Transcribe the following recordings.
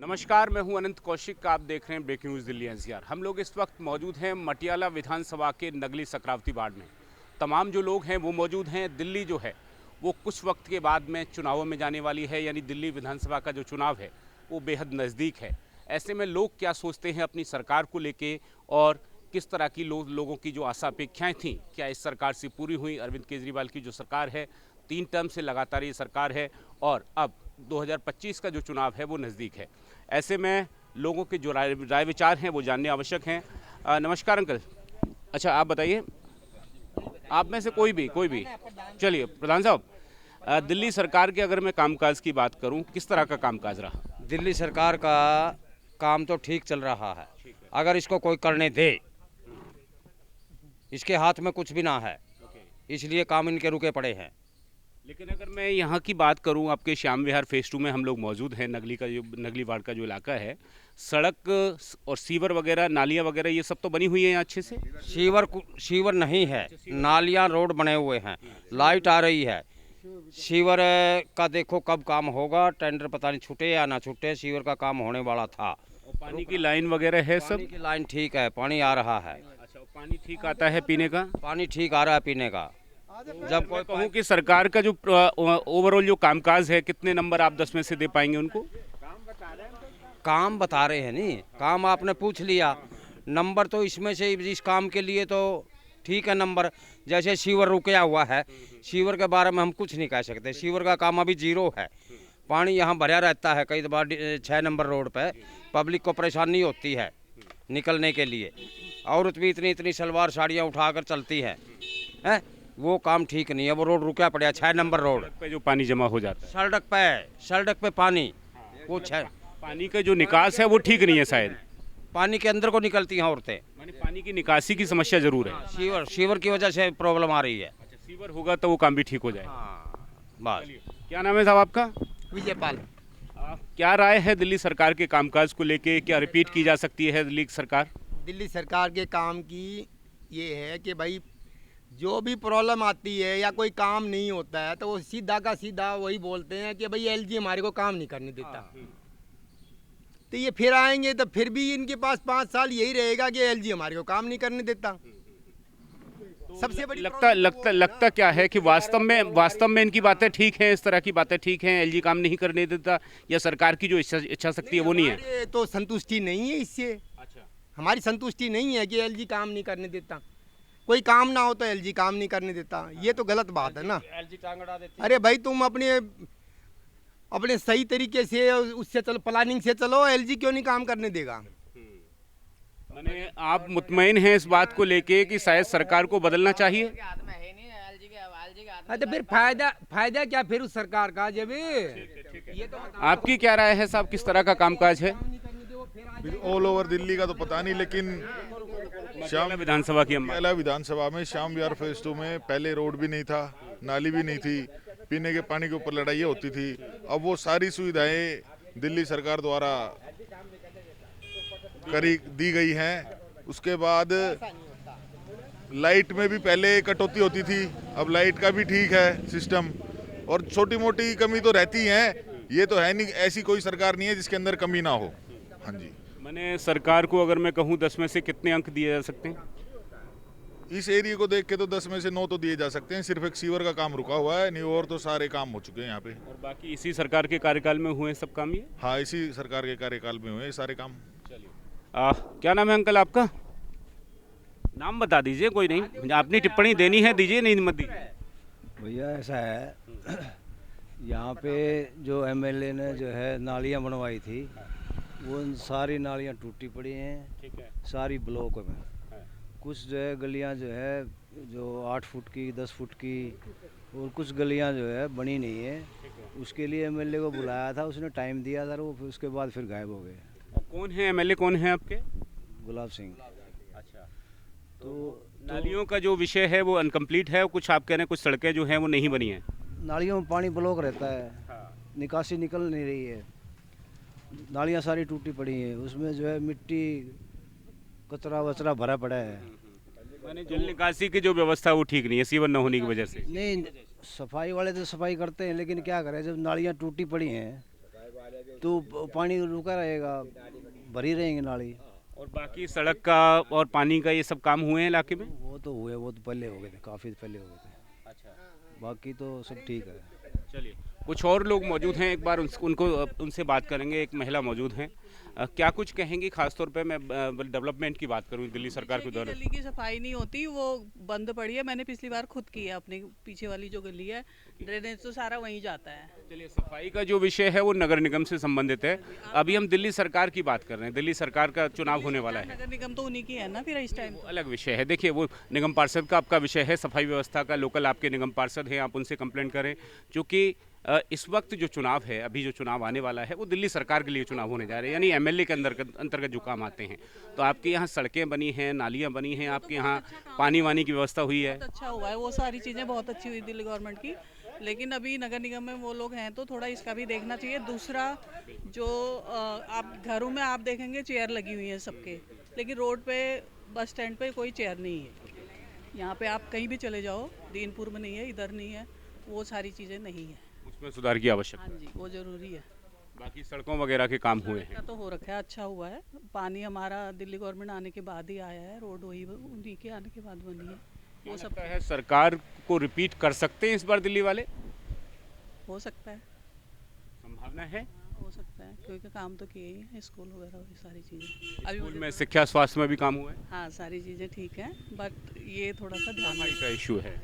नमस्कार, मैं हूं अनंत कौशिक। आप देख रहे हैं ब्रेकिंग न्यूज़ दिल्ली एनसीआर। हम लोग इस वक्त मौजूद हैं मटियाला विधानसभा के नगली सक्रावती वार्ड में। तमाम जो लोग हैं वो मौजूद हैं। दिल्ली जो है वो कुछ वक्त के बाद में चुनावों में जाने वाली है, यानी दिल्ली विधानसभा का जो चुनाव है वो बेहद नज़दीक है। ऐसे में लोग क्या सोचते हैं अपनी सरकार को लेके और किस तरह की लोगों की जो आशा अपेक्षाएँ थीं, क्या इस सरकार से पूरी हुई? अरविंद केजरीवाल की जो सरकार है, 3 टर्म से लगातार ये सरकार है और अब 2025 का जो चुनाव है वो नज़दीक है। ऐसे में लोगों के जो राय विचार हैं वो जानने आवश्यक हैं। नमस्कार अंकल। अच्छा, आप बताइए, आप में से कोई भी चलिए प्रधान साहब, दिल्ली सरकार के अगर मैं कामकाज की बात करूं, किस तरह का कामकाज रहा? दिल्ली सरकार का काम तो ठीक चल रहा है। अगर इसको कोई करने दे, इसके हाथ में कुछ भी ना है, इसलिए काम इनके रुके पड़े हैं। लेकिन अगर मैं यहाँ की बात करूँ, आपके श्याम विहार फेज 2 में हम लोग मौजूद हैं। नगली वार्ड का जो इलाका है, सड़क और सीवर वगैरह, नालियाँ वगैरह ये सब तो बनी हुई है यहाँ अच्छे से? सीवर नहीं है, नालियाँ रोड बने हुए हैं, लाइट आ रही है। सीवर का देखो कब काम होगा, टेंडर पता नहीं छूटे या ना छूटे। सीवर का काम होने वाला था। और पानी की लाइन वगैरह है सब? पानी की लाइन ठीक है, पानी आ रहा है। अच्छा, पानी ठीक आता है पीने का? पानी ठीक आ रहा है पीने का। जब कोई कहूँ कि सरकार का जो ओवरऑल जो कामकाज है, कितने नंबर आप 10 में से दे पाएंगे उनको? काम बता रहे हैं नहीं, काम आपने पूछ लिया। नंबर तो इसमें से इस काम के लिए तो ठीक है नंबर। जैसे सीवर रुकया हुआ है, सीवर के बारे में हम कुछ नहीं कह सकते। सीवर का काम अभी 0 है। पानी यहाँ भरा रहता है। कई बार 6 नंबर रोड पे पब्लिक को परेशानी होती है निकलने के लिए। औरत भी इतनी सलवार साड़ियाँ उठाकर चलती है, वो काम ठीक नहीं है। वो रोड रुका पड़ा, 6 नंबर रोड पे जो पानी जमा हो जाता है, सड़क पे पानी, वो पानी का जो निकास है वो ठीक नहीं है शायद। पानी के अंदर को निकलती हैं औरतें। माने पानी की निकासी की समस्या जरूर है। सीवर की वजह से प्रॉब्लम आ रही है। अच्छा, सीवर होगा तो वो काम भी ठीक हो जाए। हाँ, बस। क्या नाम है साहब आपका? विजयपाल। क्या राय है दिल्ली सरकार के कामकाज को लेके? क्या रिपीट की जा सकती है दिल्ली सरकार? दिल्ली सरकार के काम की ये है कि भाई जो भी प्रॉब्लम आती है या कोई काम नहीं होता है तो वो सीधा का सीधा वही बोलते हैं कि भाई एलजी हमारे को काम नहीं करने देता। तो ये फिर आएंगे तो फिर भी इनके पास 5 साल यही रहेगा कि एलजी हमारे को काम नहीं करने देता। तो सबसे बड़ी लगता क्या है कि वास्तव में इनकी बातें ठीक हैं, इस तरह की बातें ठीक हैं, एलजी काम नहीं करने देता, या सरकार की जो इच्छा शक्ति है वो नहीं है? तो संतुष्टि नहीं है इससे। अच्छा, हमारी संतुष्टि नहीं है कि एलजी काम नहीं करने देता। कोई काम ना हो तो एलजी काम नहीं करने देता, ये तो गलत बात है ना। एलजी टांगड़ा देती। अरे भाई तुम अपने सही तरीके से उससे चलो, प्लानिंग से चलो, एलजी क्यों नहीं काम करने देगा? माने आप मुतमईन हैं इस बात को लेके कि शायद सरकार को बदलना चाहिए? तो फिर फायदा क्या फिर उस सरकार का? जब ये तो आपकी क्या राय है साहब, किस तरह का कामकाज है? ऑल ओवर दिल्ली का तो पता नहीं, लेकिन मटियाला विधानसभा में श्याम विहार फेज 2 में पहले रोड भी नहीं था, नाली भी नहीं थी, पीने के पानी के ऊपर लड़ाई होती थी। अब वो सारी सुविधाएं दिल्ली सरकार द्वारा दी गई हैं। उसके बाद लाइट में भी पहले कटौती होती थी, अब लाइट का भी ठीक है सिस्टम। और छोटी मोटी कमी तो रहती है, ये तो है नहीं, ऐसी कोई सरकार नहीं है जिसके अंदर कमी ना हो। हाँ जी। मैंने सरकार को अगर मैं कहूँ 10 में से कितने अंक दिए जा सकते हैं? इस एरिया को देख के तो 10 में से 9 तो दिए जा सकते हैं। सिर्फ एक सीवर का काम रुका हुआ है, नहीं और तो सारे काम हो चुके हैं यहाँ पे। और बाकी इसी सरकार के कार्यकाल में हुए सब काम? ये हाँ, इसी सरकार के कार्यकाल में हुए सारे काम। चलिए, क्या नाम है अंकल आपका? नाम बता दीजिए, कोई नहीं, अपनी टिप्पणी देनी है दीजिए, नहीं मत दीजिए। भैया ऐसा है, यहाँ पे जो एमएलए ने जो है नालियाँ बनवाई थी, वो सारी नालियाँ टूटी पड़ी हैं। ठीक है। सारी ब्लॉक में। कुछ जो है गलियाँ जो है जो 8 फुट की, 10 फुट की, और कुछ गलियाँ जो है बनी नहीं है। उसके लिए एमएलए को बुलाया था, उसने टाइम दिया था, वो फिर उसके बाद फिर गायब हो गए। और कौन है एमएलए, कौन है आपके? गुलाब सिंह। अच्छा, तो नालियों का जो विषय है वो अनकम्प्लीट है, कुछ आप कह रहे हैं कुछ सड़कें जो हैं वो नहीं बनी हैं। नालियों में पानी ब्लॉक रहता है। हाँ। निकासी निकल नहीं रही है, नालियाँ सारी टूटी पड़ी हैं, उसमें जो है मिट्टी कचरा वचरा भरा पड़ा है। माने जल निकासी की जो व्यवस्था वो ठीक नहीं है, सीवर न होने की वजह से। नहीं, सफाई वाले तो सफाई करते हैं, लेकिन क्या करें, जब नालियाँ टूटी पड़ी हैं तो पानी रुका रहेगा, भरी रहेंगे नाली। और बाकी सड़क का और पानी का ये सब काम हुए हैं इलाके में? वो तो हुए, वो तो पहले हो गए थे, काफ़ी पहले हो गए थे। अच्छा, बाकी तो सब ठीक है। चलिए कुछ और लोग मौजूद हैं, एक बार उनको उनसे बात करेंगे। एक महिला मौजूद हैं, क्या कुछ कहेंगी? खासतौर पे मैं डेवलपमेंट की बात करूं, दिल्ली सरकार के द्वारा गली की सफाई नहीं होती, वो बंद पड़ी है। मैंने पिछली बार खुद की है, अपने पीछे वाली जो गली है, ड्रेनेज तो सारा वहीं जाता है। चलिए, सफाई का जो विषय है वो नगर निगम से संबंधित है। अभी हम दिल्ली सरकार की बात कर रहे हैं। दिल्ली सरकार का चुनाव होने वाला है, नगर निगम तो उन्हीं की है ना फिर इस टाइम। अलग विषय है। देखिए, वो निगम पार्षद का आपका विषय है, सफाई व्यवस्था का। लोकल आपके निगम पार्षद हैं, आप उनसे कंप्लेंट करें, क्योंकि इस वक्त जो चुनाव है, अभी जो चुनाव आने वाला है, वो दिल्ली सरकार के लिए चुनाव होने जा रहे हैं, यानी एमएलए के अंतर्गत जो काम आते हैं। तो आपके यहाँ सड़कें बनी हैं, नालियाँ बनी हैं, आपके यहाँ पानी वानी की व्यवस्था हुई है? बहुत अच्छा हुआ है, वो सारी चीज़ें बहुत अच्छी हुई दिल्ली गवर्नमेंट की। लेकिन अभी नगर निगम में वो लोग हैं तो थोड़ा इसका भी देखना चाहिए। दूसरा, जो आप घरों में आप देखेंगे चेयर लगी हुई है सबके, लेकिन रोड पे, बस स्टैंड पे कोई चेयर नहीं है। यहाँ पे आप कहीं भी चले जाओ, दीनपुर में नहीं है, इधर नहीं है, वो सारी चीज़ें नहीं है। उसमें सुधार की आवश्यकता। हाँ जी, वो ज़रूरी है। बाकी सड़कों वगैरह के काम हुए हैं? का तो हो रखा है, अच्छा हुआ है। पानी हमारा दिल्ली गवर्नमेंट आने के बाद ही आया है, रोड वही उन्हीं के आने के बाद बनी है। वो सब है सरकार को रिपीट कर सकते हैं इस बार दिल्ली वाले? हो सकता है, संभावना है। हाँ, हो सकता है, क्योंकि काम तो किए ही हैं, स्कूल वगैरह ये सारी चीज़ें। अभी स्कूल मुझे- में शिक्षा स्वास्थ्य में भी काम हुआ है, हाँ, सारी चीज़ें ठीक हैं, बट ये थोड़ा सा ध्यान सफाई का इशू है।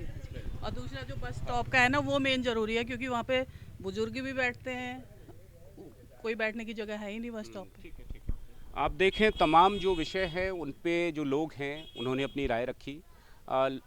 और दूसरा जो बस स्टॉप का है ना, वो मेन ज़रूरी है, क्योंकि वहाँ पे बुजुर्ग भी बैठते हैं, कोई बैठने की जगह है ही नहीं बस स्टॉप पे। ठीक है, ठीक है। आप देखें, तमाम जो विषय है उन पे जो लोग हैं उन्होंने अपनी राय रखी।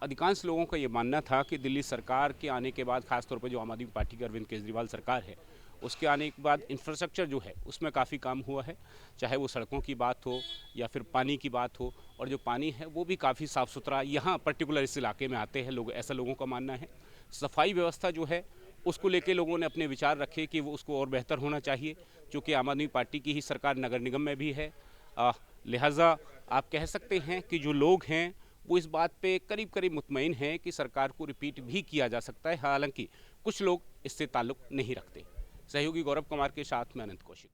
अधिकांश लोगों का ये मानना था कि दिल्ली सरकार के आने के बाद, खासतौर पर जो आम आदमी पार्टी की अरविंद केजरीवाल सरकार है, उसके आने के बाद इंफ्रास्ट्रक्चर जो है उसमें काफ़ी काम हुआ है। चाहे वो सड़कों की बात हो या फिर पानी की बात हो, और जो पानी है वो भी काफ़ी साफ़ सुथरा यहाँ पर्टिकुलर इस इलाके में आते हैं लोग, ऐसा लोगों का मानना है। सफाई व्यवस्था जो है उसको लेके लोगों ने अपने विचार रखे कि वो उसको और बेहतर होना चाहिए, क्योंकि आम आदमी पार्टी की ही सरकार नगर निगम में भी है। लिहाजा आप कह सकते हैं कि जो लोग हैं वो इस बात पे करीब करीब मुतमईन हैं कि सरकार को रिपीट भी किया जा सकता है। हालांकि कुछ लोग इससे ताल्लुक़ नहीं रखते। सहयोगी गौरव कुमार के साथ मैं अनंत कौशिक।